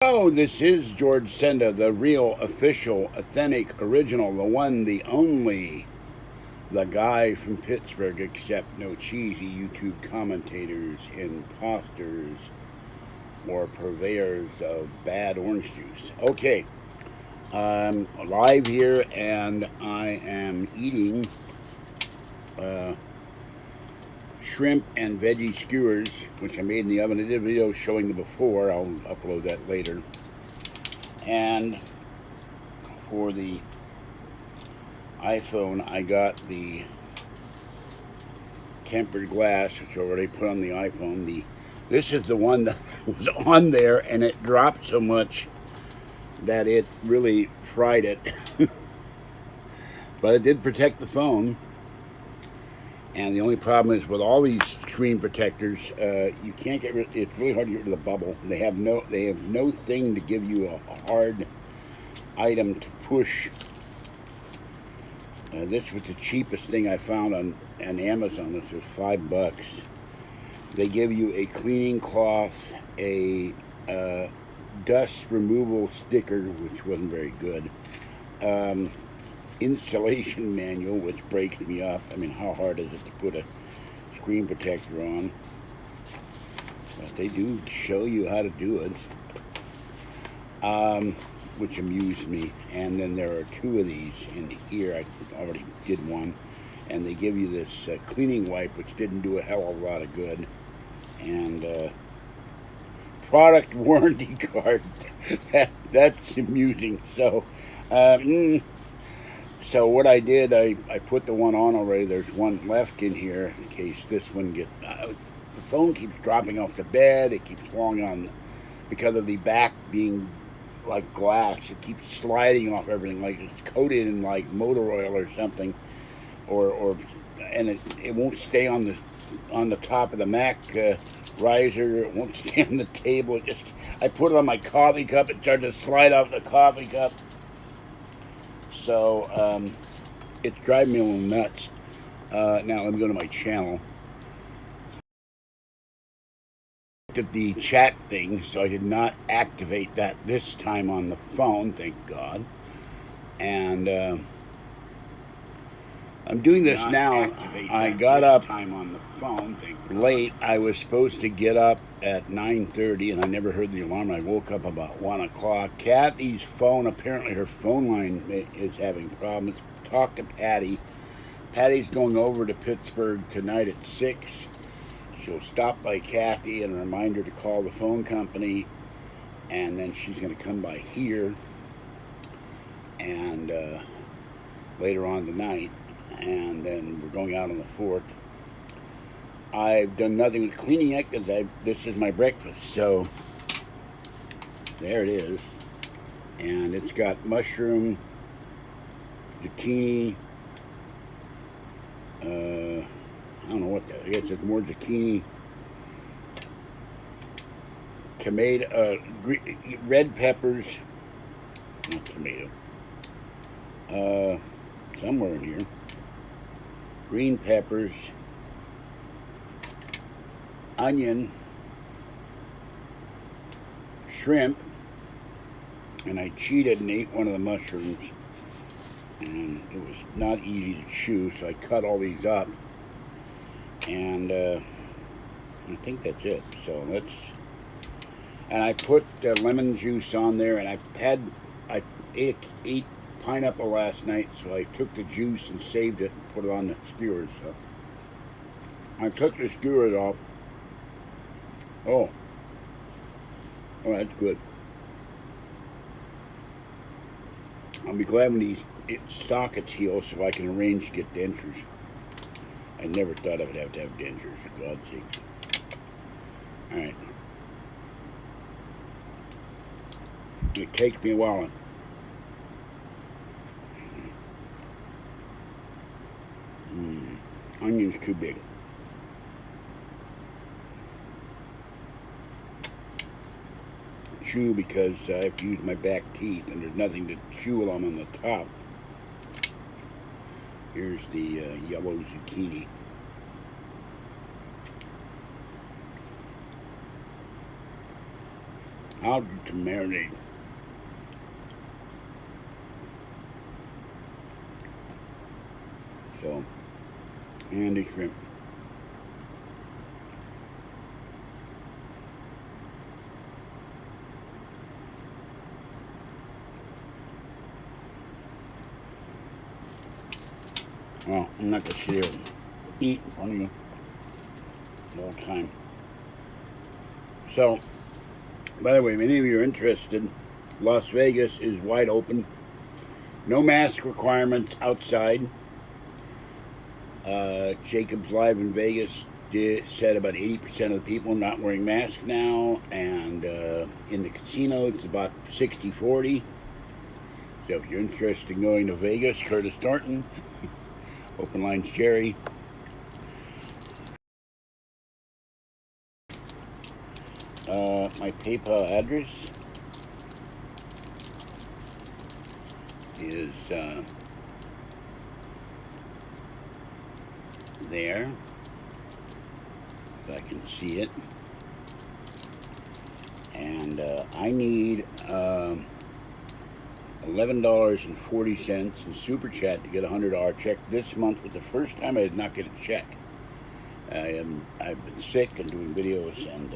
Oh, this is George Senda, the real, official, authentic, original, the one, the only, the guy from Pittsburgh, except no cheesy YouTube commentators, imposters, or purveyors of bad orange juice. Okay, I'm live here and I am eating shrimp and veggie skewers, which I made in the oven. I did a video showing the before. I'll upload that later. And for the iPhone, I got the tempered glass, which I already put on the iPhone. This is the one that was on there, and it dropped so much that it really fried it. But it did protect the phone. And the only problem is with all these screen protectors, you can't get rid. It's really hard to get rid of the bubble. They have no thing to give you a hard item to push. This was the cheapest thing I found on Amazon. This was $5. They give you a cleaning cloth, a dust removal sticker, which wasn't very good. Installation manual, which breaks me up. I mean, how hard is it to put a screen protector on? But they do show you how to do it, which amused me. And then there are two of these in here. I already did one. And they give you this cleaning wipe, which didn't do a hell of a lot of good. And product warranty card. That's amusing. So, so what I did, I put the one on already. There's one left in here in case this one gets... the phone keeps dropping off the bed. It keeps falling on... Because of the back being like glass, it keeps sliding off everything like it's coated in like motor oil or something. And it won't stay on the top of the Mac riser. It won't stay on the table. I put it on my coffee cup. It started to slide off the coffee cup. So, it's driving me a little nuts. Now, let me go to my channel. Looked at the chat thing, so I did not activate that this time on the phone, thank God. And, I'm doing this now. I got up late. I was supposed to get up at 9:30, and I never heard the alarm. I woke up about 1 o'clock. Kathy's phone, apparently her phone line is having problems. Talked to Patty. Patty's going over to Pittsburgh tonight at 6. She'll stop by Kathy and a reminder to call the phone company, and then she's going to come by here and later on tonight. And then we're going out on the 4th. I've done nothing with cleaning it because this is my breakfast. So there it is. And it's got mushroom, zucchini, I don't know what that is. I guess it's more zucchini, tomato, red peppers, not tomato, somewhere in here. Green peppers, onion, shrimp, and I cheated and ate one of the mushrooms, and it was not easy to chew, so I cut all these up, and I think that's it. So and I put lemon juice on there, and I ate pineapple last night, so I took the juice and saved it and put it on the skewers. So I took the skewers off. Oh, that's good. I'll be glad when these sockets heal so I can arrange to get dentures. I never thought I would have to have dentures, for God's sake. Alright. It takes me a while. Onion's too big. Chew because I have to use my back teeth and there's nothing to chew while I'm on the top. Here's the yellow zucchini. How to marinate. So, and the shrimp. Well, I'm not going to sit here and eat in front of you the whole time. So, by the way, if any of you are interested, Las Vegas is wide open. No mask requirements outside. Jacob's Live in Vegas said about 80% of the people not wearing masks now, and in the casino it's about 60-40. So if you're interested in going to Vegas, Curtis Thornton, Open Lines Jerry. My PayPal address is there, if I can see it, and I need $11.40 in Super Chat to get a $100 check. This month was the first time I did not get a check. I've been sick and doing videos and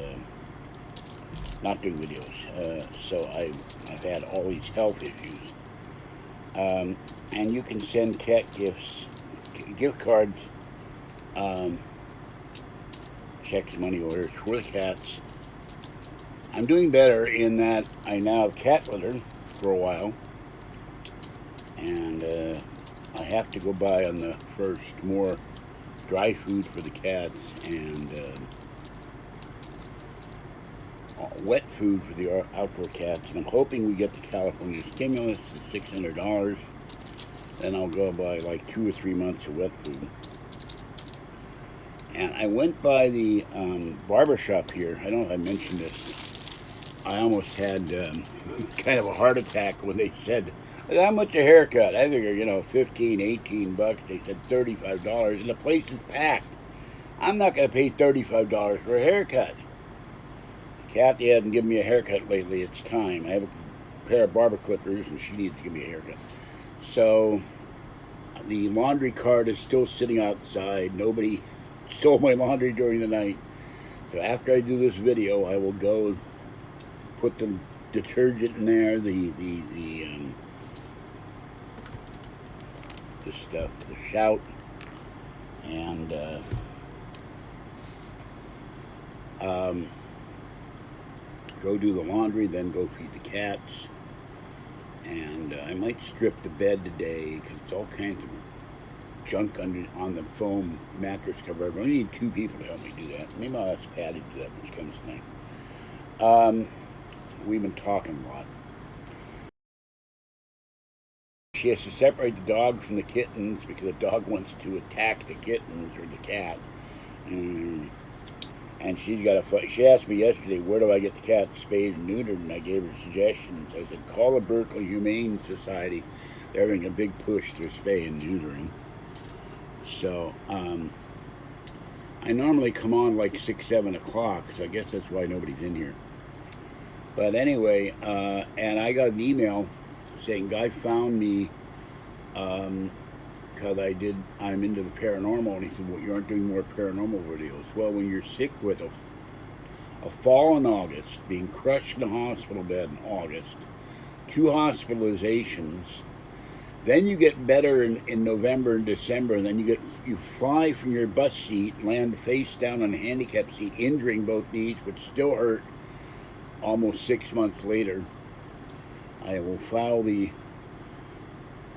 not doing videos, so I've had all these health issues. And you can send cat gifts, gift cards, checks, money orders for the cats. I'm doing better in that I now have cat litter for a while, and I have to go buy on the first more dry food for the cats and wet food for the outdoor cats. And I'm hoping we get the California stimulus at $600. Then I'll go buy like 2 or 3 months of wet food. And I went by the barber shop here. I don't know if I mentioned this. I almost had kind of a heart attack when they said, how much a haircut? I figured, you know, 15, 18 bucks. They said $35, and the place is packed. I'm not going to pay $35 for a haircut. Kathy hasn't given me a haircut lately. It's time. I have a pair of barber clippers, and she needs to give me a haircut. So the laundry cart is still sitting outside. Nobody stole my laundry during the night. So after I do this video, I will go put the detergent in there, the stuff, the shout, and go do the laundry, then go feed the cats. And I might strip the bed today because it's all kinds of junk on the foam mattress cover. I only need 2 people to help me do that. Maybe I'll ask Patty to do that when she comes tonight. We've been talking a lot. She has to separate the dog from the kittens because the dog wants to attack the kittens or the cat. And she's got a fight. She asked me yesterday, where do I get the cat spayed and neutered? And I gave her suggestions. I said, call the Berkeley Humane Society. They're having a big push to spay and neutering. So, I normally come on like 6, 7 o'clock, so I guess that's why nobody's in here. But anyway, and I got an email saying, guy found me, because I'm into the paranormal, and he said, well, you aren't doing more paranormal videos. Well, when you're sick with a fall in August, being crushed in a hospital bed in August, 2 hospitalizations, then you get better in November and December, and then you fly from your bus seat, land face down on a handicap seat, injuring both knees, which still hurt almost 6 months later. I will file the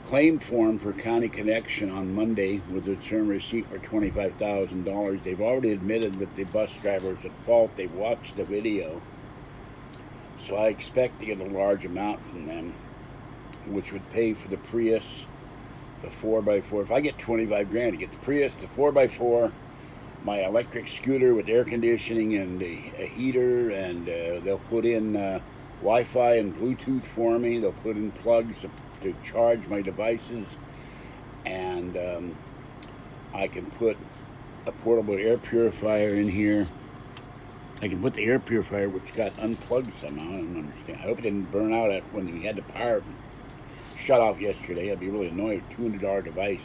claim form for County Connection on Monday with a return receipt for $25,000. They've already admitted that the bus driver is at fault. They watched the video. So I expect to get a large amount from them, which would pay for the Prius, the 4x4. If I get 25 grand to get the Prius, the 4x4, my electric scooter with air conditioning and a heater, and they'll put in Wi-Fi and Bluetooth for me. They'll put in plugs to charge my devices, and I can put a portable air purifier in here, I can put the air purifier, which got unplugged somehow. I don't understand. I hope it didn't burn out when we had the power shut off yesterday. I'd be really annoyed. $200 device.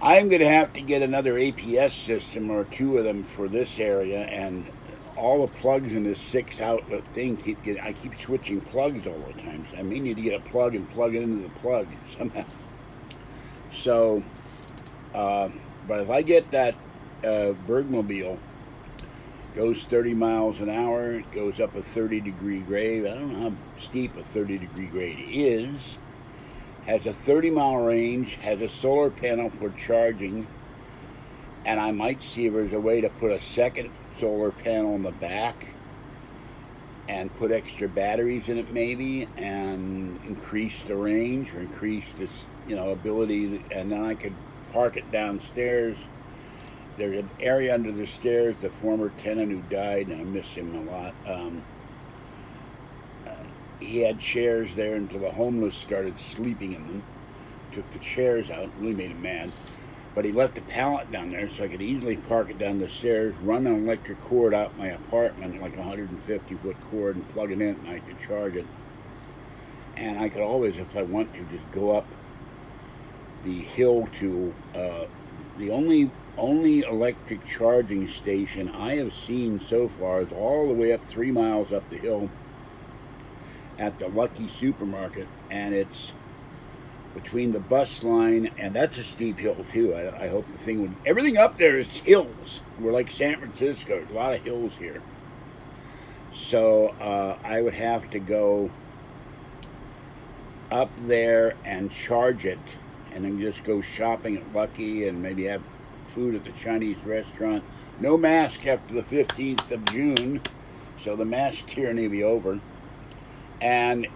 I'm going to have to get another APS system or two of them for this area, and all the plugs in this 6-outlet thing I keep switching plugs all the time. So I may need to get a plug and plug it into the plug somehow. So, but if I get that Bergmobile, goes 30 miles an hour, it goes up a 30-degree grade. I don't know how steep a 30-degree grade is. Has a 30-mile range, has a solar panel for charging, and I might see if there's a way to put a second solar panel in the back and put extra batteries in it maybe, and increase the range or increase this, ability, and then I could park it downstairs. There's an area under the stairs, the former tenant who died, and I miss him a lot. He had chairs there until the homeless started sleeping in them. Took the chairs out, really made him mad. But he left a pallet down there so I could easily park it down the stairs, run an electric cord out my apartment, like a 150-foot cord, and plug it in, and I could charge it. And I could always, if I want to, just go up the hill to the only electric charging station I have seen so far is all the way up 3 miles up the hill at the Lucky Supermarket, and it's between the bus line, and that's a steep hill too. I hope the thing would, everything up there is hills. We're like San Francisco, there's a lot of hills here. So I would have to go up there and charge it, and then just go shopping at Lucky and maybe have food at the Chinese restaurant. No mask after the 15th of June, so the mask tyranny will be over. And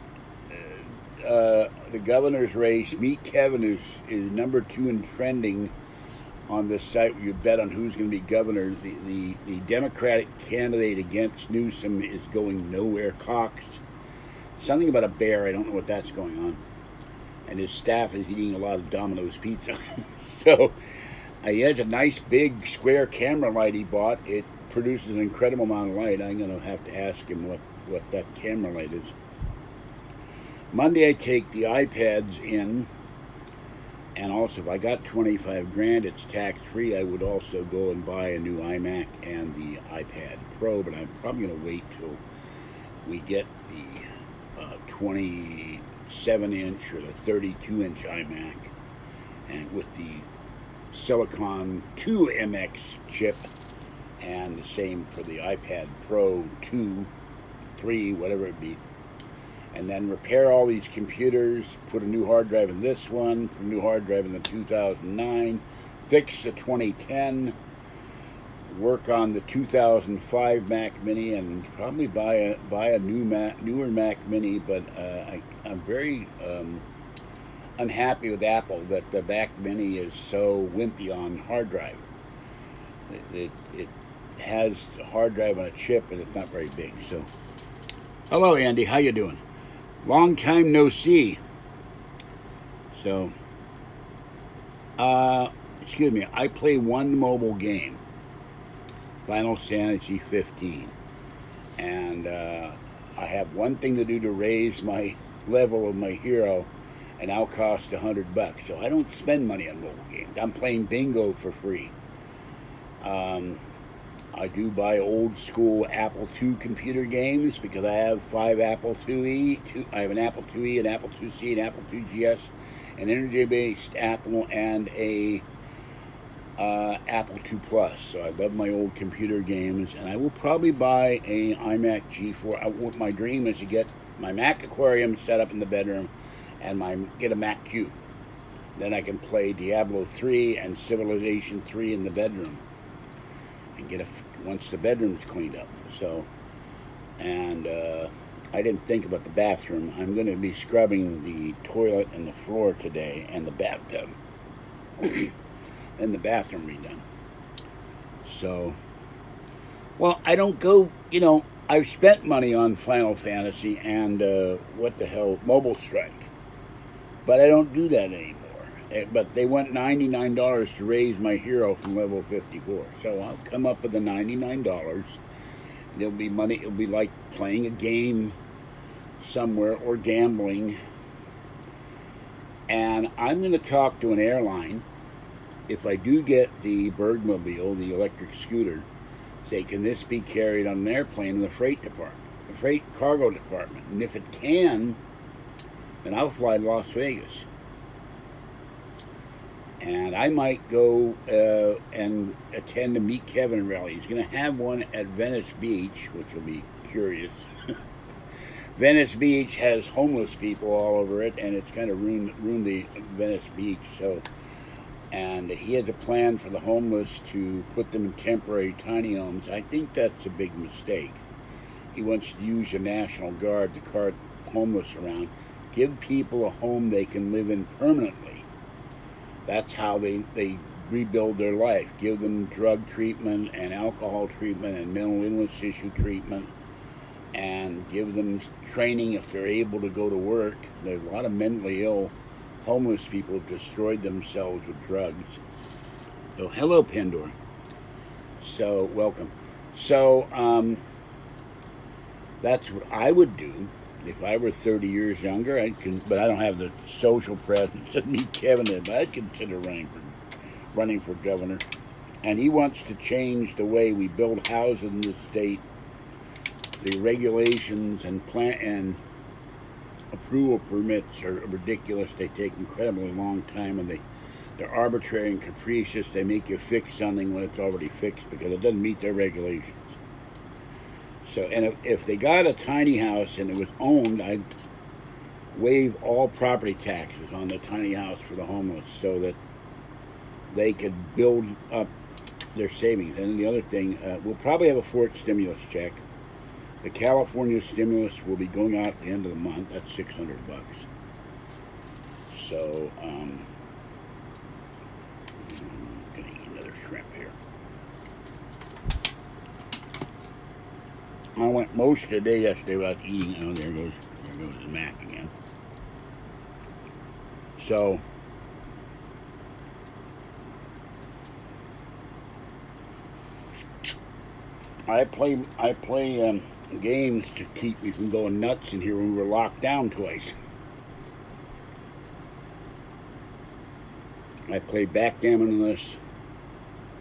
the governor's race, Meet Kevin is number 2 in trending on this site where you bet on who's going to be governor. The Democratic candidate against Newsom is going nowhere. Cox. Something about a bear, I don't know what that's going on. And his staff is eating a lot of Domino's pizza. So he has a nice big square camera light he bought. It produces an incredible amount of light. I'm going to have to ask him what that camera light is. Monday I take the iPads in, and also if I got $25,000, it's tax-free. I would also go and buy a new iMac and the iPad Pro, but I'm probably going to wait till we get the 27-inch or the 32-inch iMac, and with the Silicon 2 MX chip, and the same for the iPad Pro 2, 3, whatever it be. And then repair all these computers, put a new hard drive in this one, put a new hard drive in the 2009, fix the 2010, work on the 2005 Mac Mini, and probably buy a newer Mac Mini. But I'm very unhappy with Apple that the Mac Mini is so wimpy on hard drive. It has a hard drive on a chip, and it's not very big. So, hello Andy, how you doing? Long time no see. So, excuse me, I play one mobile game, Final Fantasy 15, and I have one thing to do to raise my level of my hero, and that'll cost $100. So I don't spend money on mobile games. I'm playing bingo for free. I do buy old school Apple II computer games because I have 5 Apple IIe. I have an Apple IIe, an Apple IIc, an Apple IIgs, an energy-based Apple, and a Apple II Plus. So I love my old computer games, and I will probably buy a iMac G4. My dream is to get my Mac Aquarium set up in the bedroom and get a Mac Cube. Then I can play Diablo 3 and Civilization 3 in the bedroom, and get once the bedroom's cleaned up. So, and I didn't think about the bathroom. I'm going to be scrubbing the toilet and the floor today, and the bathtub, and the bathroom redone. So, well, I don't go. I've spent money on Final Fantasy and what the hell, Mobile Strike, but I don't do that anymore. But they want $99 to raise my hero from level 54. So I'll come up with the $99, There'll be money. It'll be like playing a game somewhere or gambling. And I'm going to talk to an airline. If I do get the Bergmobile, the electric scooter, say, can this be carried on an airplane in the freight department, the freight cargo department? And if it can, then I'll fly to Las Vegas. And I might go and attend a Meet Kevin rally. He's going to have one at Venice Beach, which will be curious. Venice Beach has homeless people all over it, and it's kind of ruined the Venice Beach. So, and he has a plan for the homeless to put them in temporary tiny homes. I think that's a big mistake. He wants to use the National Guard to cart homeless around. Give people a home they can live in permanently. That's how they rebuild their life. Give them drug treatment and alcohol treatment and mental illness issue treatment, and give them training if they're able to go to work. There's a lot of mentally ill homeless people who have destroyed themselves with drugs. So, hello, Pandora. So, welcome. So, that's what I would do if I were 30 years younger. But I don't have the social presence to meet Kevin, but I'd consider running for governor. And he wants to change the way we build houses in this state. The regulations and approval permits are ridiculous. They take incredibly long time, and they're arbitrary and capricious. They make you fix something when it's already fixed because it doesn't meet their regulations. So, and if they got a tiny house and it was owned, I'd waive all property taxes on the tiny house for the homeless so that they could build up their savings. And the other thing, we'll probably have a fourth stimulus check. The California stimulus will be going out at the end of the month. That's $600. So, I'm going to eat another shrimp here. I went most of the day yesterday without eating. Oh, there goes the Mac again. So, I play games to keep me from going nuts in here when we were locked down twice. I play backgammon on this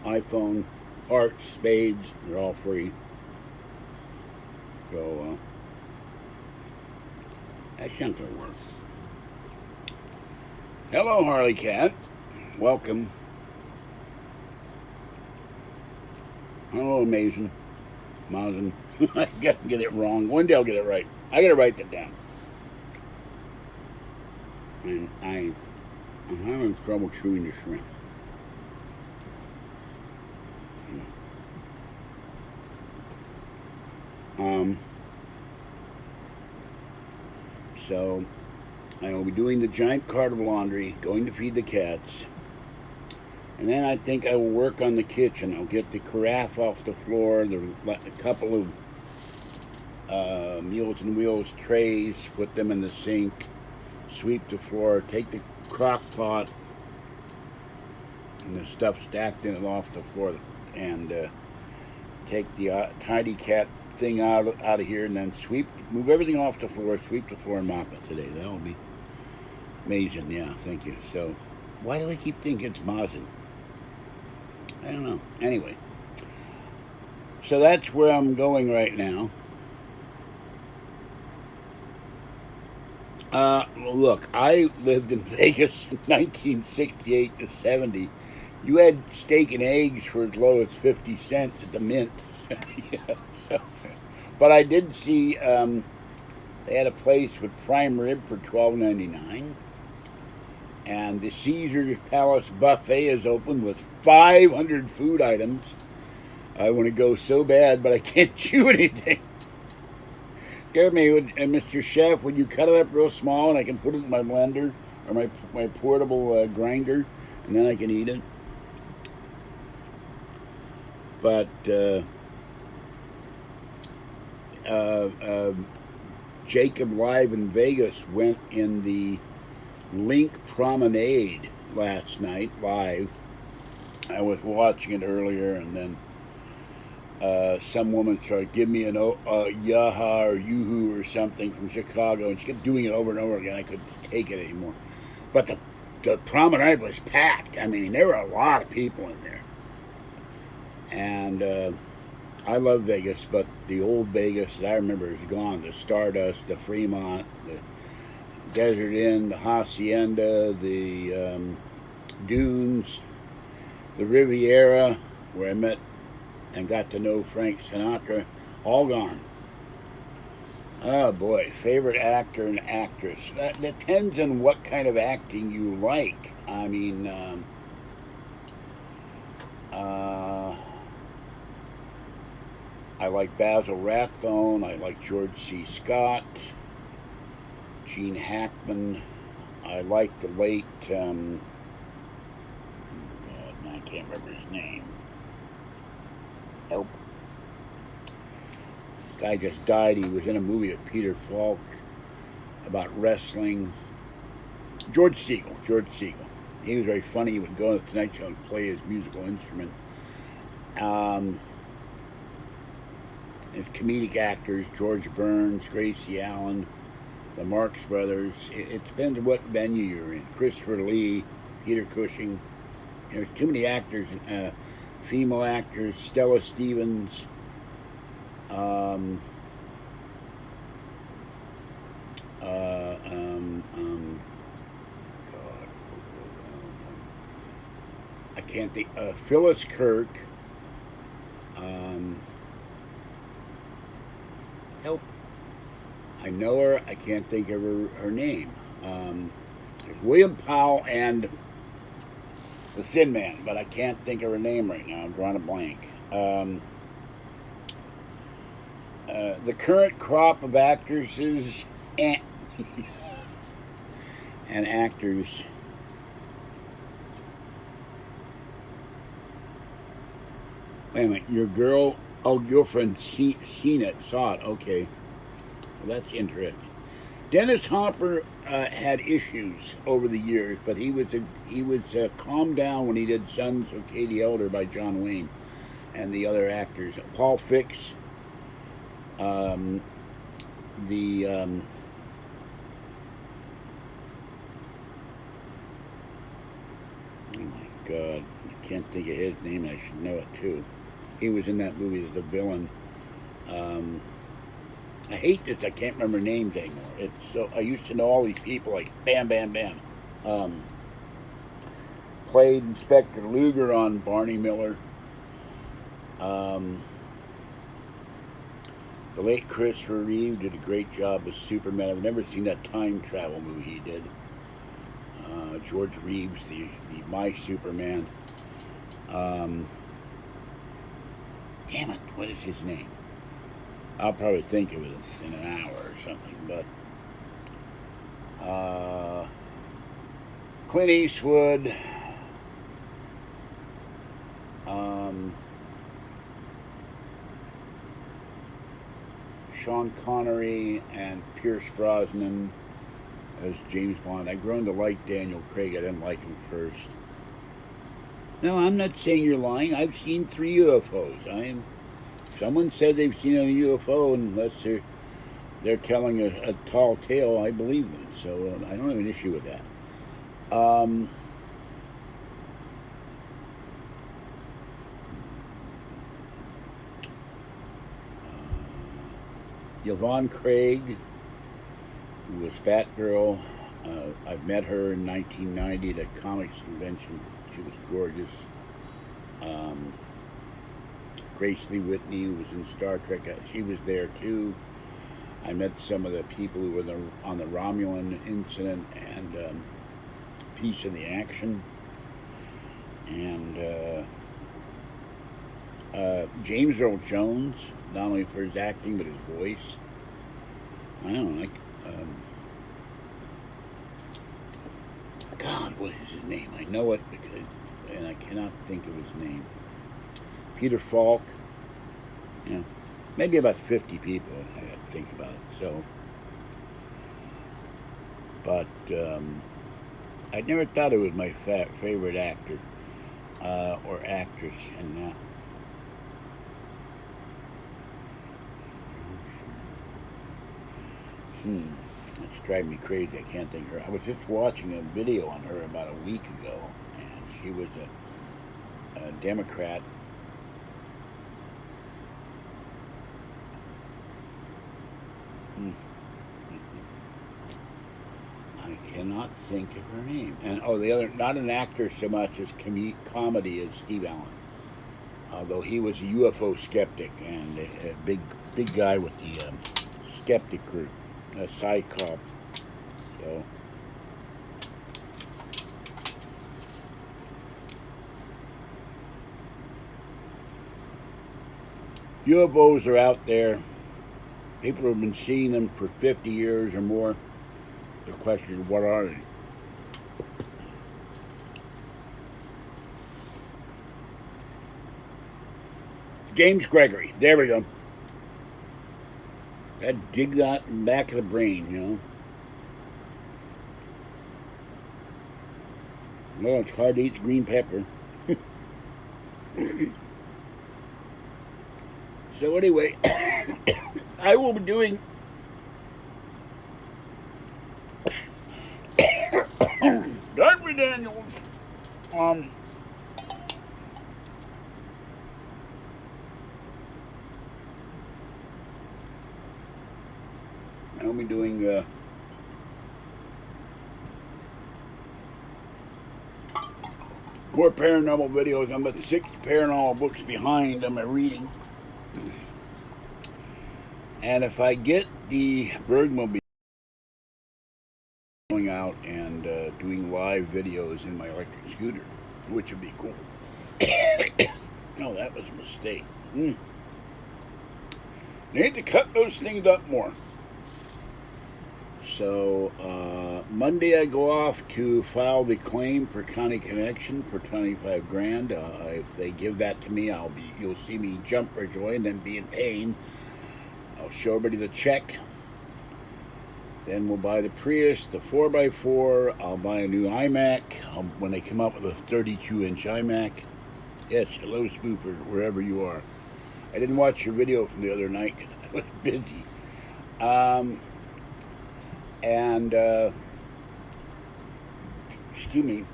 iPhone, hearts, spades, they're all free. So, that's not going to work. Hello, Harley Cat. Welcome. Hello, Mason. Mazen. I get it wrong. One day I'll get it right. I gotta write that down. And I'm having trouble chewing the shrimp. So I will be doing the giant cart of laundry, going to feed the cats, and then I think I will work on the kitchen. I'll get the carafe off the floor, a couple of Meals and Wheels trays, put them in the sink, sweep the floor, take the crock pot and the stuff stacked in it off the floor, and take the tidy cat thing out of here, and then move everything off the floor, sweep the floor, and mop it today. That will be amazing. Yeah, thank you. So, why do I keep thinking it's Mazen? I don't know. Anyway, so that's where I'm going right now. Look, I lived in Vegas in 1968 to 70. You had steak and eggs for as low as 50 cents at the Mint. Yeah, so, but I did see they had a place with prime rib for $12.99, and the Caesar's Palace buffet is open with 500 food items. I want to go so bad, but I can't chew anything. Excuse me, Mr. Chef, would you cut it up real small and I can put it in my blender or my portable grinder, and then I can eat it? But Jacob Live in Vegas went in the Link Promenade last night live. I was watching it earlier, and then some woman started, give me an yaha or yoo-hoo or something from Chicago, and she kept doing it over and over again. I couldn't take it anymore. But the promenade was packed. I mean, there were a lot of people in there. And I love Vegas, but the old Vegas that I remember is gone. The Stardust, the Fremont, the Desert Inn, the Hacienda, the Dunes, the Riviera, where I met and got to know Frank Sinatra, all gone. Oh boy, favorite actor and actress. That depends on what kind of acting you like. I mean, I like Basil Rathbone. I like George C. Scott, Gene Hackman. I like the late, I can't remember his name. Help. This guy just died. He was in a movie with Peter Falk about wrestling. George Segal. He was very funny. He would go on the Tonight Show and play his musical instrument. There's comedic actors, George Burns, Gracie Allen, the Marx Brothers. It depends what venue you're in. Christopher Lee, Peter Cushing. There's too many actors, female actors, Stella Stevens. I can't think. Phyllis Kirk. Help. I know her. I can't think of her name. There's William Powell and the Thin Man, but I can't think of her name right now. I'm drawing a blank. The current crop of actresses and actors. Wait a minute, your girlfriend seen it, saw it. Okay, well, that's interesting. Dennis Hopper had issues over the years, but he was calmed down when he did Sons of Katie Elder by John Wayne and the other actors. Paul Fix, oh my God, I can't think of his name. I should know it too. He was in that movie as the villain. I hate this. I can't remember names anymore. It's so I used to know all these people like Bam Bam Bam. Played Inspector Luger on Barney Miller. The late Christopher Reeve did a great job as Superman. I've never seen that time travel movie he did. George Reeves, the My Superman. Damn it, what is his name? I'll probably think of it in an hour or something, but Clint Eastwood, Sean Connery, and Pierce Brosnan as James Bond. I've grown to like Daniel Craig. I didn't like him first. No, I'm not saying you're lying. I've seen 3 UFOs. Someone said they've seen a UFO, unless they're telling a tall tale, I believe them. So I don't have an issue with that. Yvonne Craig, who was Batgirl. I met her in 1990 at a comics convention. She was gorgeous. Grace Lee Whitney, who was in Star Trek, she was there too. I met some of the people who were on the Romulan incident and Piece of the Action. And James Earl Jones, not only for his acting but his voice. I don't know, God, what is his name? I know it and I cannot think of his name. Peter Falk. Maybe about 50 people. I got to think about it. So, but I never thought it was my favorite actor or actress, and It's driving me crazy. I can't think of her. I was just watching a video on her about a week ago, and she was a Democrat. I cannot think of her name. And the other, not an actor so much as comedy, is Steve Allen. Although he was a UFO skeptic and a big guy with the skeptic group, a side cop. So UFOs are out there. People have been seeing them for 50 years or more. The question is, what are they? James Gregory. There we go. I'd dig that in the back of the brain, you know. Well, it's hard to eat the green pepper. So anyway, I will be doing Darby Daniels. I'll be doing more paranormal videos. I'm about 6 paranormal books behind on my reading. And if I get the Bergmobile, going out and doing live videos in my electric scooter, which would be cool. No, that was a mistake. Need to cut those things up more. So Monday I go off to file the claim for County Connection for 25 grand. If they give that to me, you'll see me jump for joy and then be in pain. I'll show everybody the check. Then we'll buy the Prius, the 4x4. I'll buy a new iMac when they come up with a 32-inch iMac. Yes, hello Spooper, wherever you are. I didn't watch your video from the other night because I was busy. Excuse me,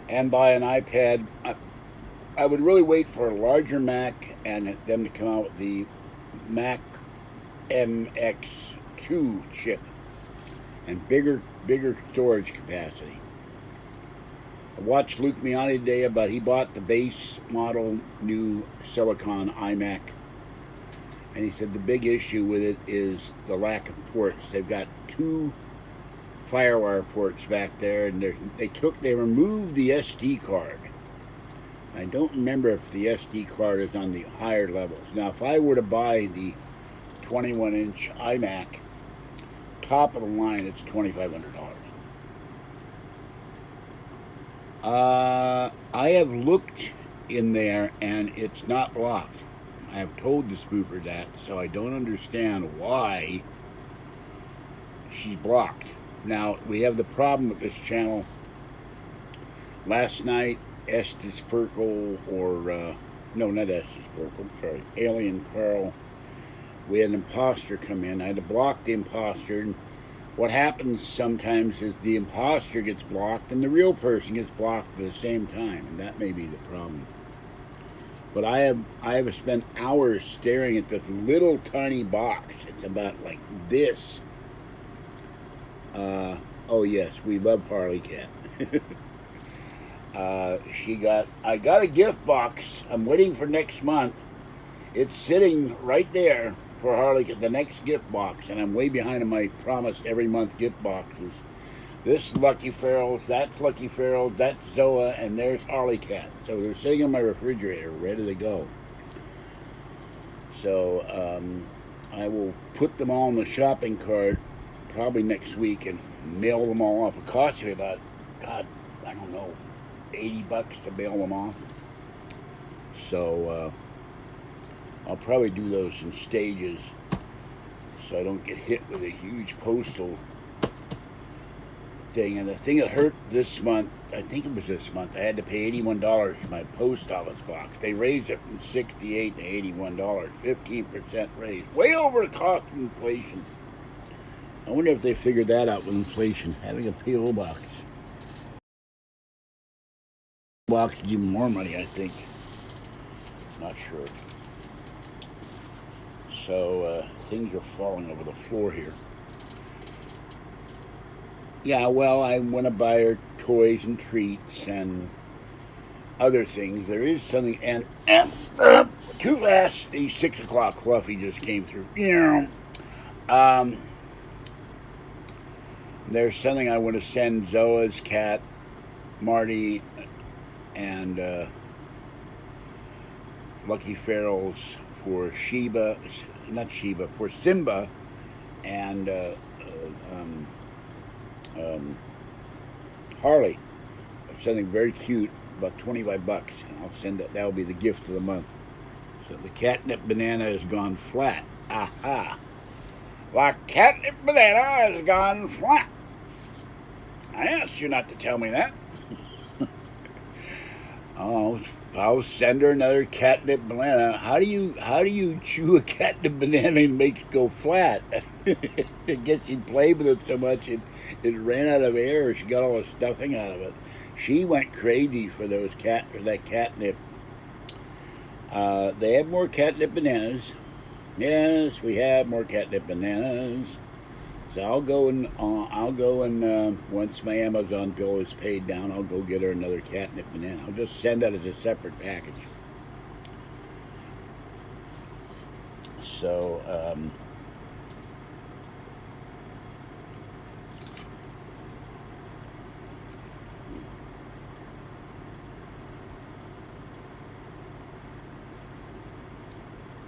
and buy an iPad. I would really wait for a larger Mac and them to come out with the Mac MX2 chip and bigger storage capacity. I watched Luke Miani today about he bought the base model new Silicon iMac, and he said the big issue with it is the lack of ports. They've got 2 FireWire ports back there, and they removed the SD card. I don't remember if the SD card is on the higher levels. Now, if I were to buy the 21-inch iMac, top of the line, it's $2,500. I have looked in there, and it's not locked. I have told the spooper that, so I don't understand why she's blocked. Now, we have the problem with this channel. Last night, Estes Perkle, no, not Estes Perkle, sorry, Alien Carl, we had an imposter come in. I had to block the imposter, and what happens sometimes is the imposter gets blocked and the real person gets blocked at the same time, and that may be the problem. But I have spent hours staring at this little tiny box. It's about like this. Oh yes, we love Harley Cat. I got a gift box. I'm waiting for next month. It's sitting right there for Harley Cat, the next gift box, and I'm way behind on my promised every month gift boxes. This Lucky Ferrell's, that's Lucky Ferrell, that's Zoa, and there's Harley Cat. So they're sitting in my refrigerator, ready to go. So I will put them all in the shopping cart probably next week and mail them all off. It costs me about, God, I don't know, $80 to mail them off. So I'll probably do those in stages so I don't get hit with a huge postal thing. And the thing that hurt this month, I think it was this month, I had to pay $81 for my post office box. They raised it from $68 to $81, 15% raise, way over the cost of inflation. I wonder if they figured that out with inflation. Having a P.O. box. Box is even more money, I think. Not sure. So things are falling over the floor here. Yeah, well, I want to buy her toys and treats and other things. There is something, and too fast. The 6 o'clock fluffy just came through. There's something I want to send Zoa's cat, Marty, and Lucky Ferals for Sheba, not Sheba, for Simba, and Harley. Something very cute, about $25. And I'll send that. That'll be the gift of the month. So the catnip banana has gone flat. Aha! The catnip banana has gone flat. I asked you not to tell me that. Oh, I'll send her another catnip banana. How do you chew a catnip banana and make it go flat? I guess she played with it so much it ran out of air. She got all the stuffing out of it. She went crazy for that catnip. They have more catnip bananas. Yes, we have more catnip bananas. So I'll go and once my Amazon bill is paid down, I'll go get her another catnip banana. I'll just send that as a separate package. So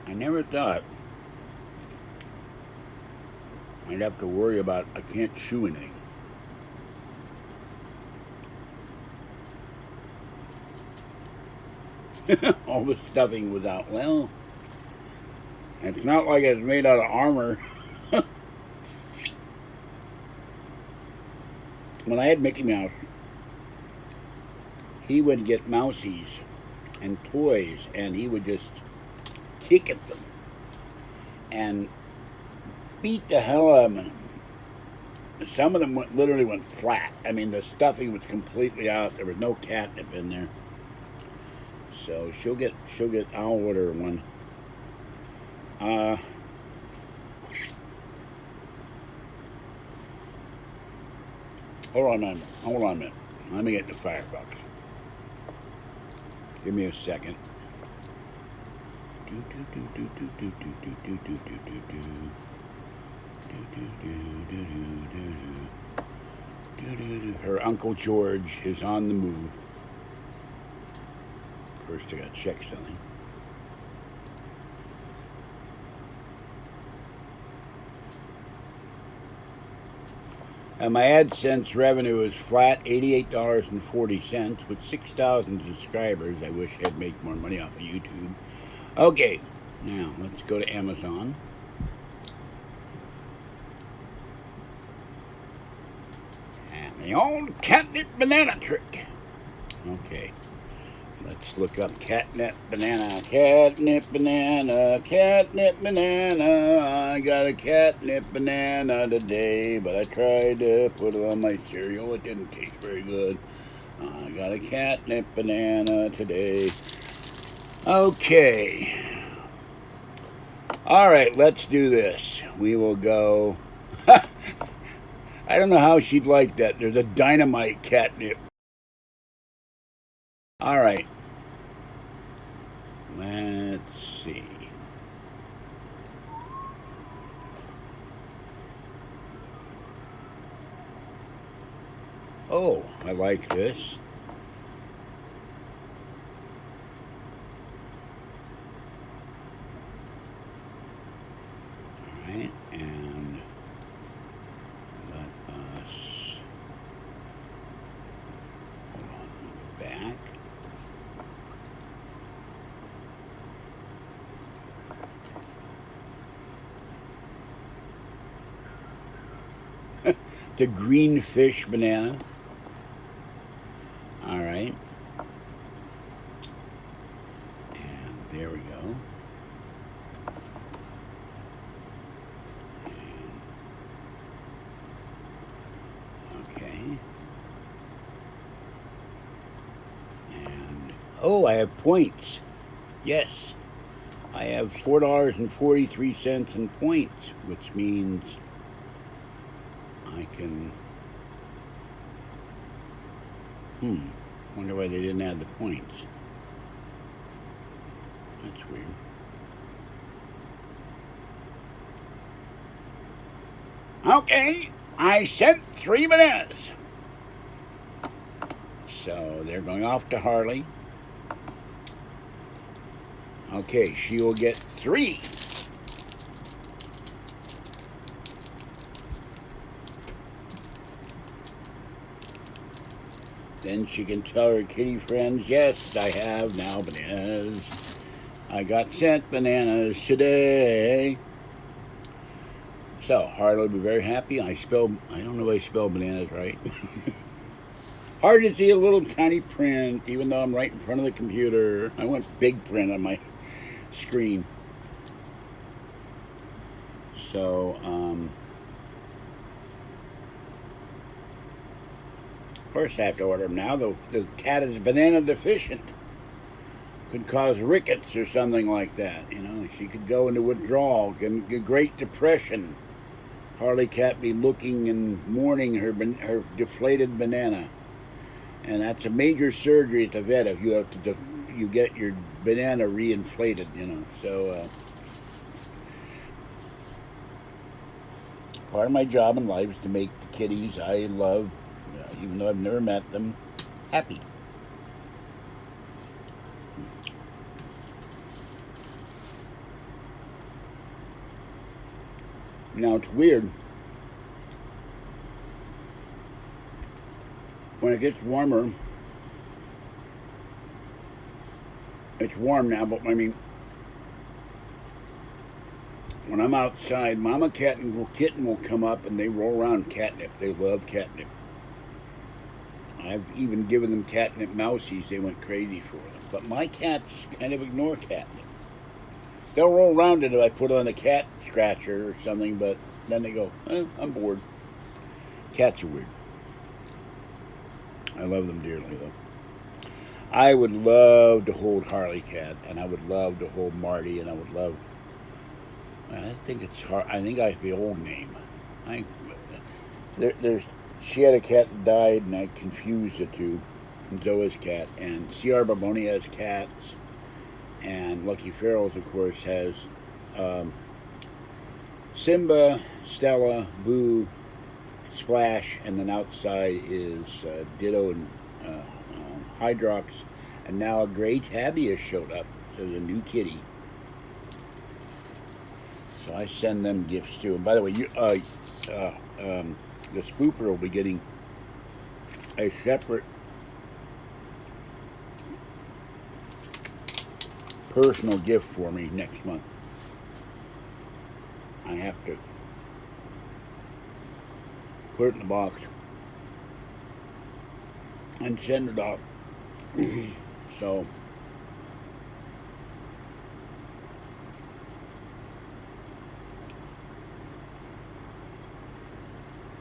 I never thought I'd have to worry about I can't chew anything. All the stuffing was out. Well, it's not like it's made out of armor. When I had Mickey Mouse, he would get mousies and toys, and he would just kick at them and beat the hell out of them. Some of them literally went flat. I mean, the stuffing was completely out. There was no catnip in there. So she'll get. I'll order one. Hold on a minute. Let me get the Firefox. Give me a second. Her Uncle George is on the move. First, I gotta check something. And my AdSense revenue is flat, $88.40 with 6,000 subscribers. I wish I'd make more money off of YouTube. Okay, now let's go to Amazon. And the old catnip banana trick. Okay, let's look up catnip banana. Catnip banana, catnip banana. I got a catnip banana today, but I tried to put it on my cereal. It didn't taste very good. I got a catnip banana today. Okay. All right, let's do this. We will go. I don't know how she'd like that. There's a dynamite catnip. All right. Let's see. Oh, I like this. All right, and let us hold on, go back. The green fish banana. All right. And there we go. And Oh, I have points. Yes. I have $4.43 in points, which means I can... Wonder why they didn't add the points. That's weird. Okay, I sent 3 bananas. So they're going off to Harley. Okay, she will get 3. Then she can tell her kitty friends, yes, I have now bananas. I got sent bananas today. So Harley will be very happy. I don't know if I spelled bananas right. Hard to see a little tiny print, even though I'm right in front of the computer. I want big print on my screen. So, of course I have to order them now. The cat is banana deficient. Could cause rickets or something like that. You know, she could go into withdrawal, get Great Depression. Harley cat be looking and mourning her deflated banana. And that's a major surgery at the vet if you have to you get your banana reinflated, you know. So part of my job in life is to make the kitties I love, even though I've never met them, happy. Now it's weird. When it gets warmer, it's warm now, but I mean, when I'm outside, mama cat and kitten will come up and they roll around catnip. They love catnip. I've even given them catnip mousies. They went crazy for them. But my cats kind of ignore catnip. They'll roll around it if I put on a cat scratcher or something, but then they go, I'm bored. Cats are weird. I love them dearly, though. I would love to hold Harley cat, and I would love to hold Marty, and I would love... I think it's I think I have the old name. She had a cat that died, and I confused the two. Zoa's cat, and C.R. Barboni has cats, and Lucky Ferrell's, of course, has Simba, Stella, Boo, Splash, and then outside is Ditto and Hydrox, and now a gray tabby has showed up. So there's a new kitty. So I send them gifts too. And by the way, the spooper will be getting a separate personal gift for me next month. I have to put it in the box and send it off. So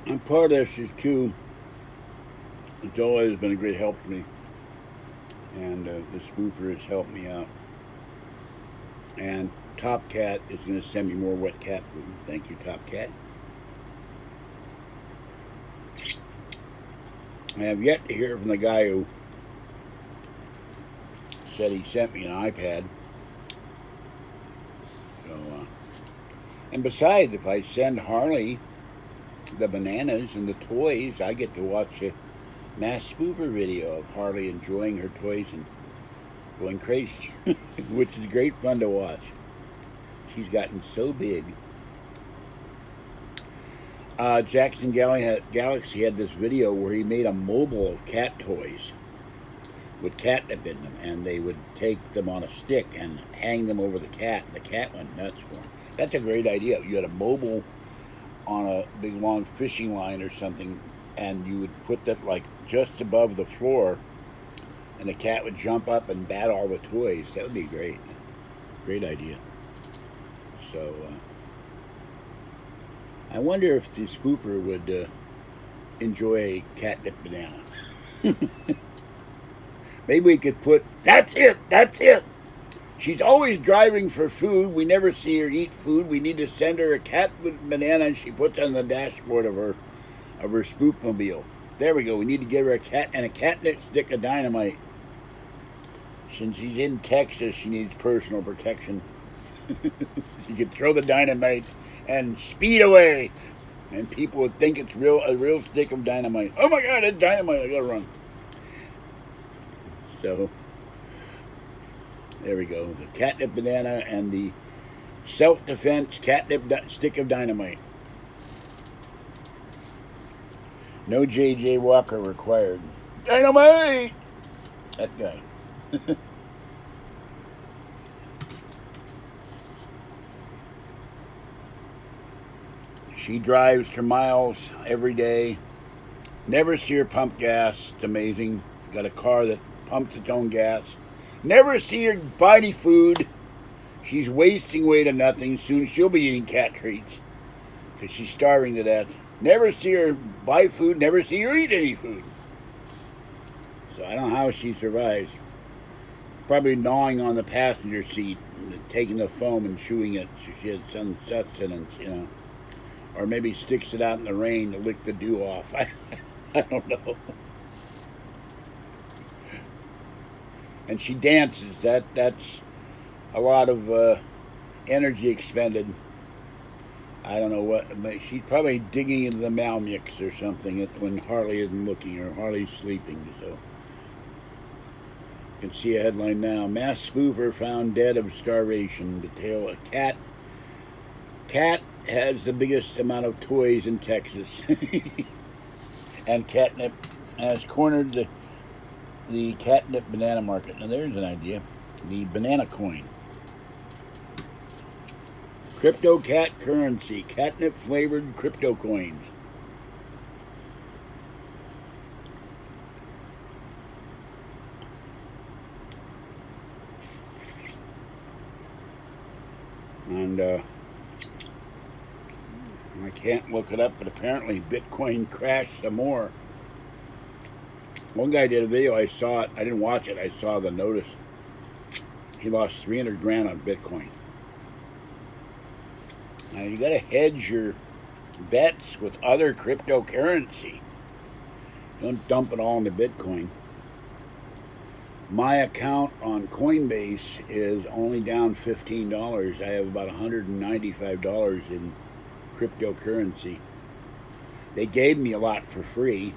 and part of this is too, it's always been a great help to me, and the spooper has helped me out. And Top Cat is going to send me more wet cat food. Thank you, Top Cat. I have yet to hear from the guy who said he sent me an iPad. So, and besides, if I send Harley the bananas and the toys, I get to watch a mass spooper video of Harley enjoying her toys and going crazy, which is great fun to watch. She's gotten so big. Jackson Galaxy had this video where he made a mobile of cat toys with catnip in them, and they would take them on a stick and hang them over the cat, and the cat went nuts for them. That's a great idea. You had a mobile on a big long fishing line or something, and you would put that like just above the floor, and the cat would jump up and bat all the toys. That would be great. Great idea. So, I wonder if the spooper would enjoy a catnip banana. Maybe we could put, that's it, that's it. She's always driving for food. We never see her eat food. We need to send her a cat banana and she puts on the dashboard of her spookmobile. There we go. We need to give her a cat and a catnip stick of dynamite. Since she's in Texas, she needs personal protection. She could throw the dynamite and speed away, and people would think it's a real stick of dynamite. Oh my God, it's dynamite! I gotta run. So there we go. The catnip banana and the self-defense catnip stick of dynamite. No J.J. Walker required. Dynamite! That guy. She drives for miles every day. Never see her pump gas. It's amazing. Got a car that pumps its own gas. Never see her buy any food. She's wasting away to nothing. Soon she'll be eating cat treats because she's starving to death. Never see her buy food. Never see her eat any food. So I don't know how she survives. Probably gnawing on the passenger seat, taking the foam and chewing it. So she had some sustenance, you know. Or maybe sticks it out in the rain to lick the dew off. I don't know. And she dances. That's a lot of energy expended. I don't know what. She's probably digging into the mail mix or something when Harley isn't looking or Harley's sleeping. So you can see a headline now: Mass spoofer found dead of starvation. Detail: a cat has the biggest amount of toys in Texas. And catnip has cornered the catnip banana market. Now there's an idea. The banana coin. Crypto cat currency. Catnip flavored crypto coins. And I can't look it up, but apparently Bitcoin crashed some more. One guy did a video, I saw it, I didn't watch it, I saw the notice. He lost 300 grand on Bitcoin. Now you gotta hedge your bets with other cryptocurrency. Don't dump it all into Bitcoin. My account on Coinbase is only down $15. I have about $195 in cryptocurrency. They gave me a lot for free.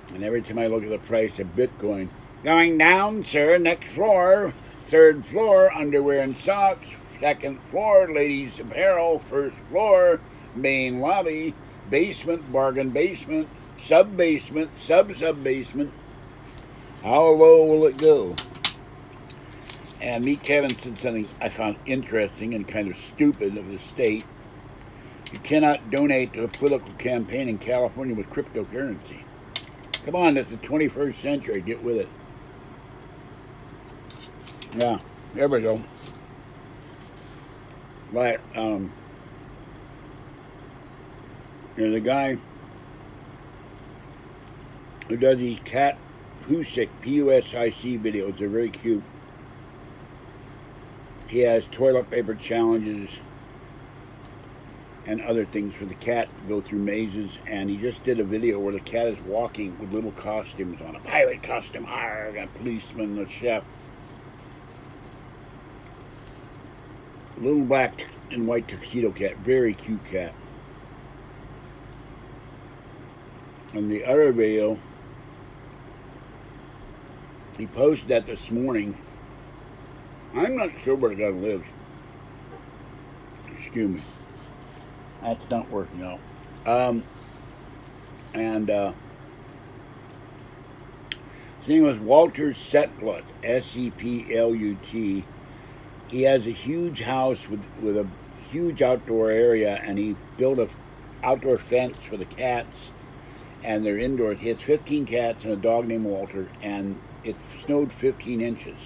And every time I look at the price of Bitcoin, going down, sir, next floor, third floor, underwear and socks, second floor, ladies' apparel, first floor, main lobby, basement, bargain basement, sub-basement, sub-sub-basement. How low will it go? And Meet Kevin said something I found interesting and kind of stupid of the state. You cannot donate to a political campaign in California with cryptocurrency. Come on, it's the 21st century. Get with it. Yeah, there we go. But, there's a guy who does these cat Pusic, P-U-S-I-C videos. They're very cute. He has toilet paper challenges and other things for the cat to go through mazes. And he just did a video where the cat is walking with little costumes on. A pirate costume, a policeman, a chef. Little black and white tuxedo cat. Very cute cat. And the other video, he posted that this morning. I'm not sure where the guy lives. Excuse me. That's not working out. His name was Walter Seplut, S-E-P-L-U-T. He has a huge house with a huge outdoor area, and he built a outdoor fence for the cats, and they're indoors. He has 15 cats and a dog named Walter, and it snowed 15 inches.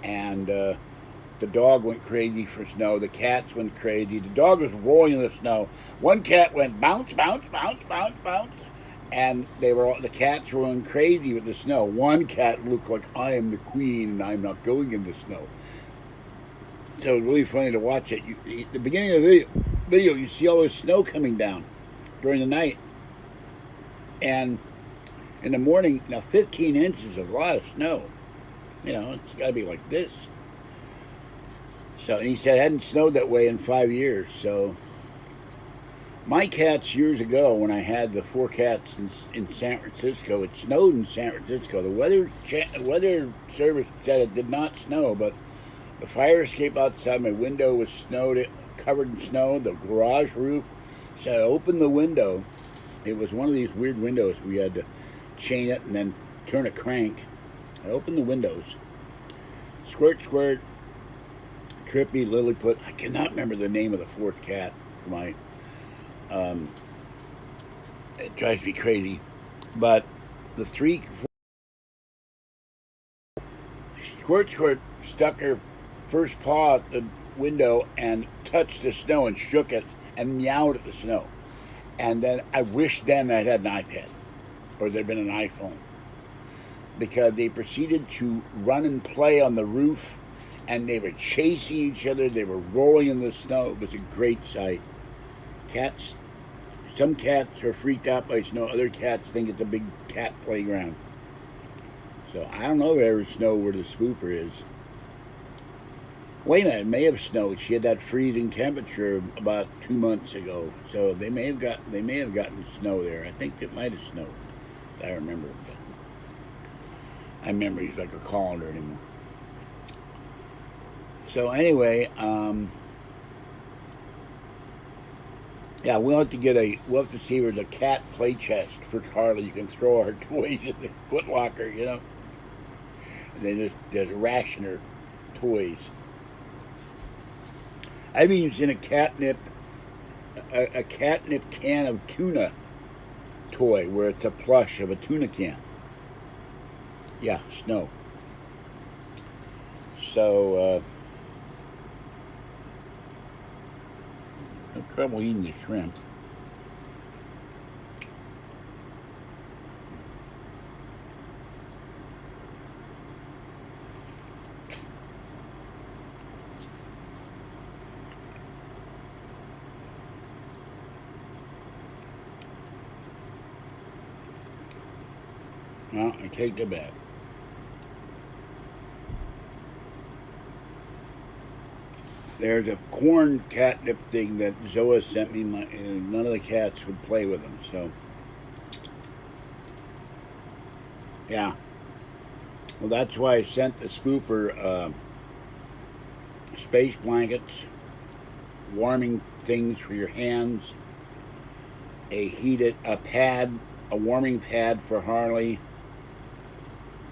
And the dog went crazy for snow. The cats went crazy. The dog was rolling in the snow. One cat went bounce, bounce, bounce, bounce, bounce. and the cats were going crazy with the snow. One cat looked like, I am the queen and I'm not going in the snow. So it was really funny to watch it. At the beginning of the video, you see all this snow coming down during the night. And in the morning, now 15 inches is a lot of snow. You know, it's got to be like this. So, and he said it hadn't snowed that way in 5 years. So, my cats years ago, when I had the 4 cats in San Francisco, it snowed in San Francisco. The weather service said it did not snow, but the fire escape outside my window was covered in snow. The garage roof, so I opened the window. It was one of these weird windows. We had to chain it and then turn a crank. I opened the windows. Squirt, squirt. Trippy, Lilliput. I cannot remember the name of the 4th cat. It drives me crazy. But the 3, 4, Squirt, squirt stuck her first paw at the window and touched the snow and shook it and meowed at the snow. And then I wish then I'd had an iPad or there'd been an iPhone, because they proceeded to run and play on the roof, and they were chasing each other. They were rolling in the snow. It was a great sight. Some cats are freaked out by snow. Other cats think it's a big cat playground. So I don't know if it ever snowed where the spooper is. Wait a minute, it may have snowed. She had that freezing temperature about 2 months ago, so they may have gotten snow there. I think it might have snowed. I remember. But I remember he's like a colander anymore. So anyway, yeah, we'll have to see where the cat play chest for Carly. You can throw her toys in the foot locker, you know. And then just ration her toys. I've even seen a catnip can of tuna toy where it's a plush of a tuna can. Yeah, snow. So, no trouble eating the shrimp. Well, I take the bet. There's a corn catnip thing that Zoa sent me. None of the cats would play with them, so yeah. Well, that's why I sent the spooper space blankets, warming things for your hands, a warming pad for Harley,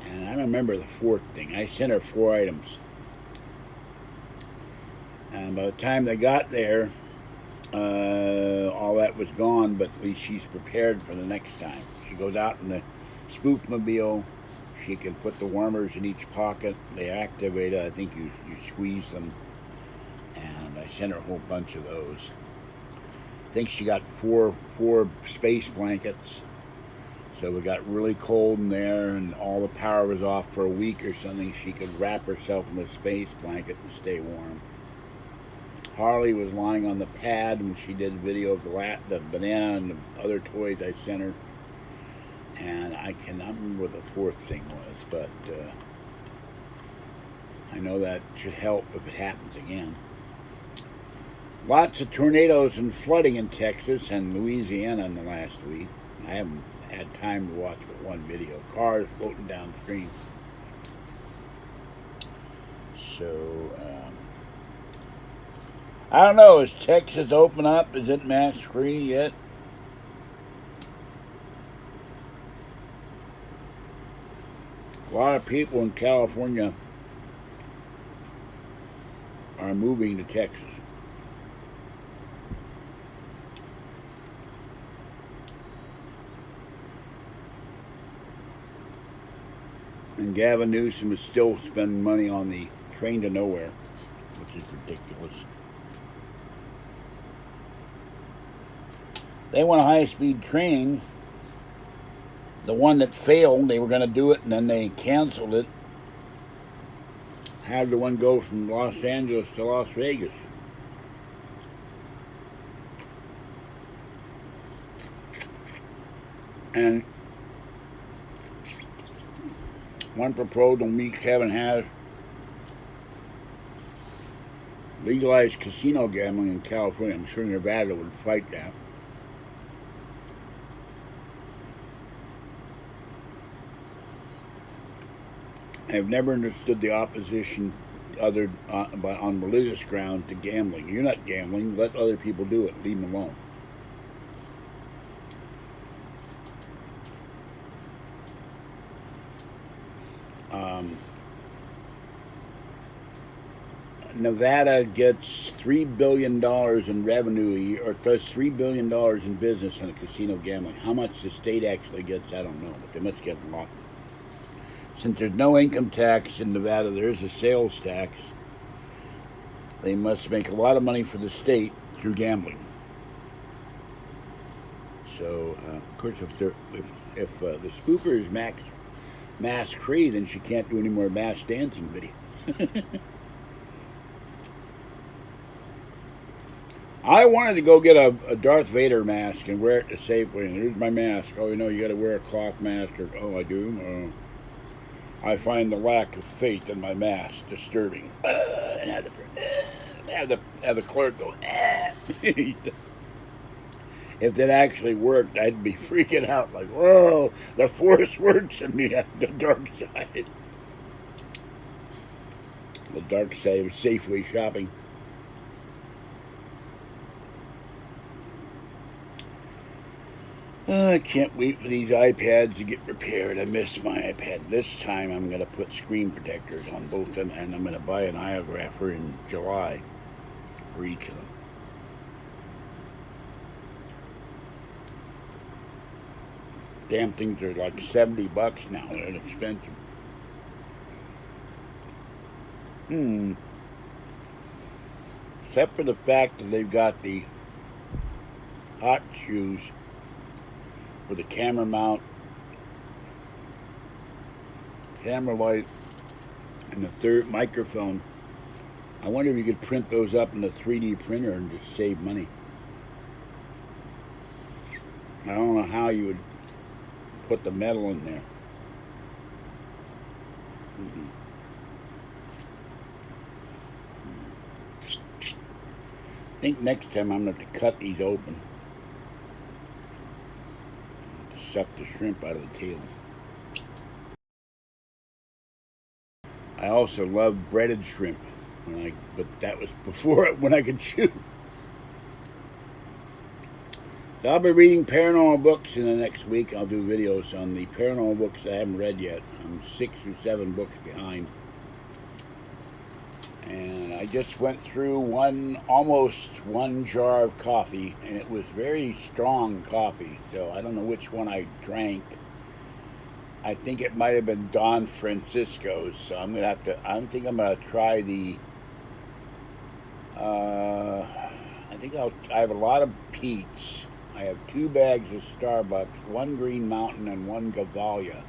and I don't remember the 4th thing. I sent her 4 items. And by the time they got there, all that was gone, but at least she's prepared for the next time. She goes out in the spookmobile. She can put the warmers in each pocket. They activate I think you squeeze them. And I sent her a whole bunch of those. I think she got four space blankets. So we got really cold in there and all the power was off for a week or something. She could wrap herself in a space blanket and stay warm. Harley was lying on the pad when she did a video of the banana and the other toys I sent her. And I cannot remember what the 4th thing was, but I know that should help if it happens again. Lots of tornadoes and flooding in Texas and Louisiana in the last week. I haven't had time to watch but one video. Cars floating downstream. So, I don't know, is Texas open up? Is it mask free yet? A lot of people in California are moving to Texas. And Gavin Newsom is still spending money on the train to nowhere, which is ridiculous. They want a high-speed train, The one that failed, they were going to do it and then they canceled it. Had the one go from Los Angeles to Las Vegas. And one proposal me, Kevin, has legalized casino gambling in California. I'm sure Nevada would fight that. I've never understood the opposition on religious grounds to gambling. You're not gambling. Let other people do it. Leave them alone. Nevada gets $3 billion in revenue a year, or does $3 billion in business on casino gambling. How much the state actually gets, I don't know, but they must get a lot. Since there's no income tax in Nevada, there is a sales tax. They must make a lot of money for the state through gambling. So, of course, if the spooker is mass free, then she can't do any more mass dancing videos. I wanted to go get a Darth Vader mask and wear it the safe way. Here's my mask. Oh, you know, you got to wear a cloth mask. Or, oh, I do. I find the lack of faith in my mask disturbing. And have the clerk go. If that actually worked, I'd be freaking out. Like, whoa, the Force works in me on the dark side. The dark side of Safeway shopping. I can't wait for these iPads to get repaired. I miss my iPad. This time I'm going to put screen protectors on both of them, and I'm going to buy an iographer in July for each of them. Damn things are like $70 now. They're expensive. Except for the fact that they've got the hot shoes for the camera mount, camera light, and the third microphone. I wonder if you could print those up in a 3D printer and just save money. I don't know how you would put the metal in there. I think next time I'm going to have to cut these open. Suck the shrimp out of the tail. I also love breaded shrimp, but that was before when I could chew. So I'll be reading paranormal books in the next week. I'll do videos on the paranormal books I haven't read yet. I'm 6 or 7 books behind. And I just went through almost one jar of coffee, and it was very strong coffee, so I don't know which one I drank. I think it might have been Don Francisco's, so I think I'm gonna try the, I have a lot of Pete's. I have 2 bags of Starbucks, 1 Green Mountain, and 1 Gavalia.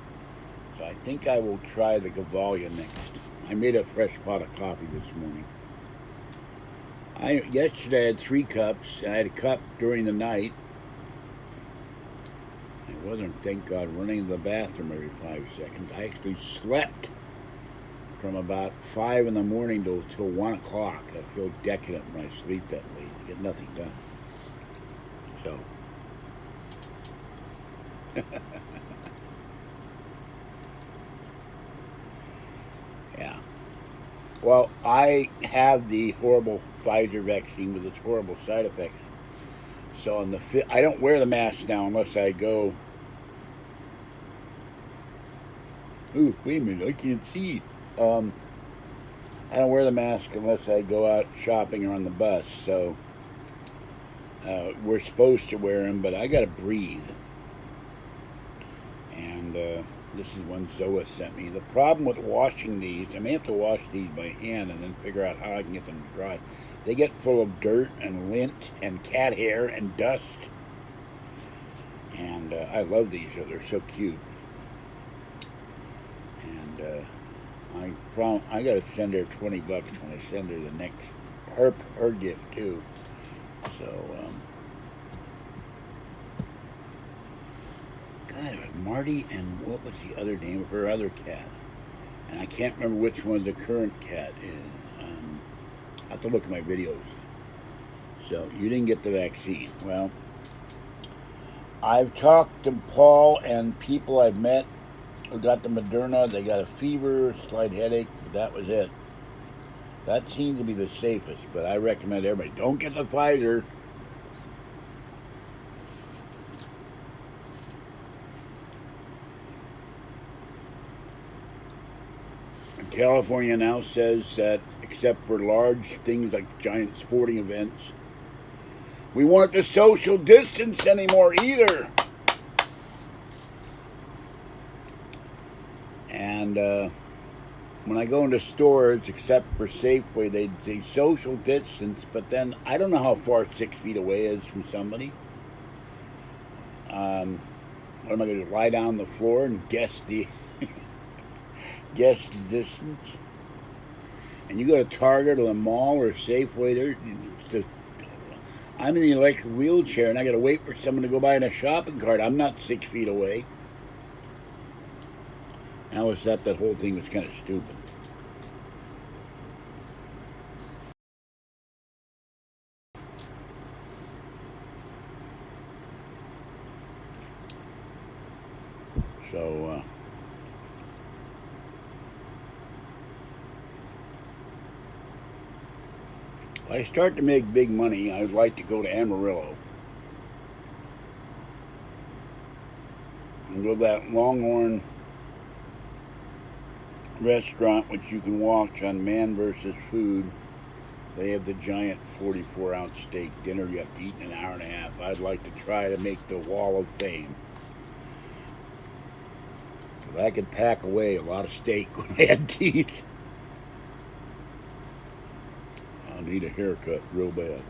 So I think I will try the Gavalia next. I made a fresh pot of coffee this morning. Yesterday I had 3 cups. I had a cup during the night. I wasn't, thank God, running to the bathroom every 5 seconds. I actually slept from about 5 in the morning till 1 o'clock. I feel decadent when I sleep that late. I get nothing done. So. Yeah. Well, I have the horrible Pfizer vaccine with its horrible side effects. So I don't wear the mask now unless I go. Ooh, wait a minute, I can't see. I don't wear the mask unless I go out shopping or on the bus. So we're supposed to wear them, but I gotta breathe. And this is one Zoa sent me. The problem with washing these, I may have to wash these by hand and then figure out how I can get them to dry. They get full of dirt and lint and cat hair and dust. And I love these. They're so cute. And I gotta send her $20 when I send her the next her gift too. So God, it was Marty, and what was the other name of her other cat? And I can't remember which one the current cat is. I have to look at my videos. So you didn't get the vaccine. Well, I've talked to Paul and people I've met who got the Moderna. They got a fever, slight headache, but that was it. That seems to be the safest, but I recommend everybody don't get the Pfizer. California now says that except for large things like giant sporting events, we weren't the social distance anymore either. And when I go into stores, except for Safeway, they say social distance, but then I don't know how far 6 feet away is from somebody. What am I going to lie down on the floor and guess the distance? And you go to Target or the mall or Safeway, I'm in the electric wheelchair and I got to wait for someone to go by in a shopping cart. I'm not 6 feet away. I always thought that whole thing was kind of stupid. So, if I start to make big money, I'd like to go to Amarillo and go to that Longhorn restaurant, which you can watch on Man vs. Food. They have the giant 44-ounce steak dinner you have to eat in an hour and a half. I'd like to try to make the Wall of Fame. Because I could pack away a lot of steak when I had teeth. I'll need a haircut real bad.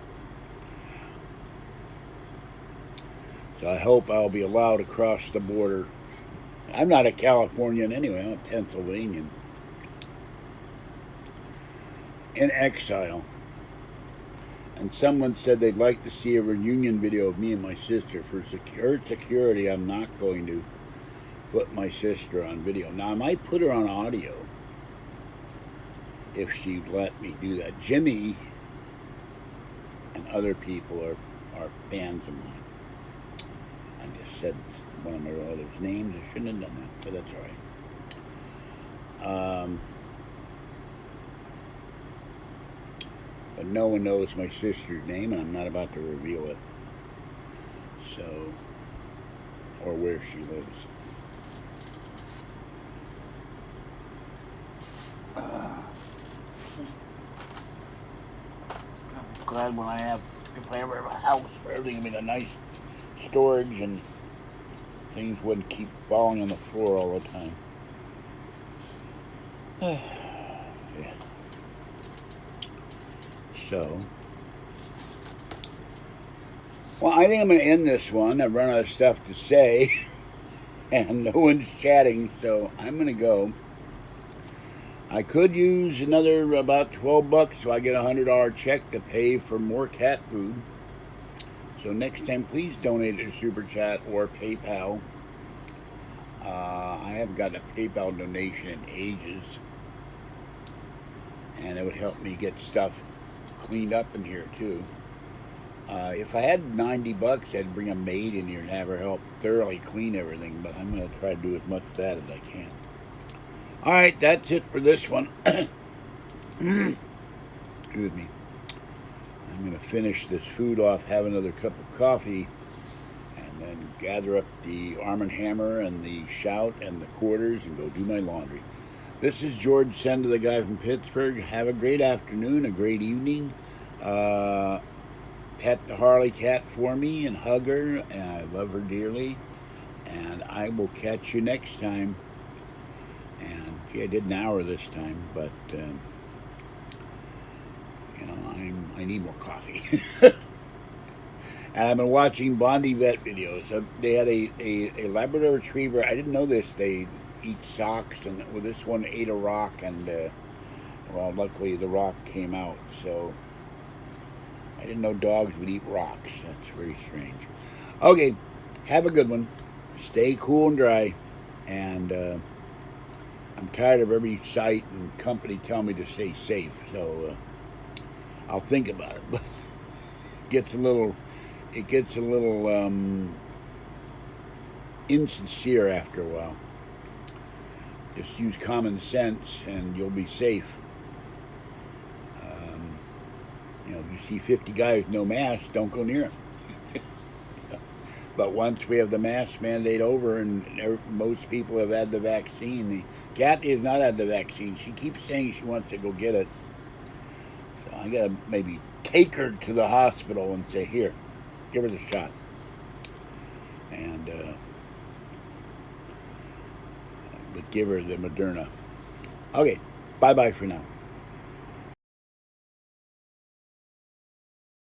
So I hope I'll be allowed to cross the border. I'm not a Californian anyway, I'm a Pennsylvanian. In exile. And someone said they'd like to see a reunion video of me and my sister. For security, I'm not going to put my sister on video. Now, I might put her on audio if she'd let me do that. Jimmy and other people are fans of mine. I just said one of my relatives' names. I shouldn't have done that, but that's all right. But no one knows my sister's name, and I'm not about to reveal it. So, or where she lives. I'm glad when if I ever have a house where everything will be a nice storage and things wouldn't keep falling on the floor all the time. Yeah. So, well, I think I'm going to end this one. I've run out of stuff to say, and no one's chatting, so I'm going to go. I could use another about $12 so I get a $100 check to pay for more cat food. So next time, please donate to Super Chat or PayPal. I haven't gotten a PayPal donation in ages, and it would help me get stuff cleaned up in here too. If I had $90, I'd bring a maid in here and have her help thoroughly clean everything, but I'm going to try to do as much of that as I can. Alright, that's it for this one. Excuse me. I'm going to finish this food off, have another cup of coffee, and then gather up the Arm & Hammer and the Shout and the quarters and go do my laundry. This is George Senda, the guy from Pittsburgh. Have a great afternoon, a great evening. Pet the Harley cat for me and hug her, and I love her dearly. And I will catch you next time. And gee, I did an hour this time, but you know, I need more coffee. And I've been watching Bondi Vet videos. They had a Labrador Retriever. I didn't know this. They eat socks, and well, this one ate a rock, and well, luckily the rock came out. So I didn't know dogs would eat rocks. That's very strange. Okay, have a good one. Stay cool and dry. And I'm tired of every site and company telling me to stay safe. So I'll think about it. But it gets a little insincere after a while. Just use common sense and you'll be safe. You know, if you see 50 guys with no mask, don't go near them. But once we have the mask mandate over and most people have had the vaccine, Kathy has not had the vaccine. She keeps saying she wants to go get it. So I gotta maybe take her to the hospital and say, here, give her the shot. And but give her the Moderna. Okay, bye-bye for now.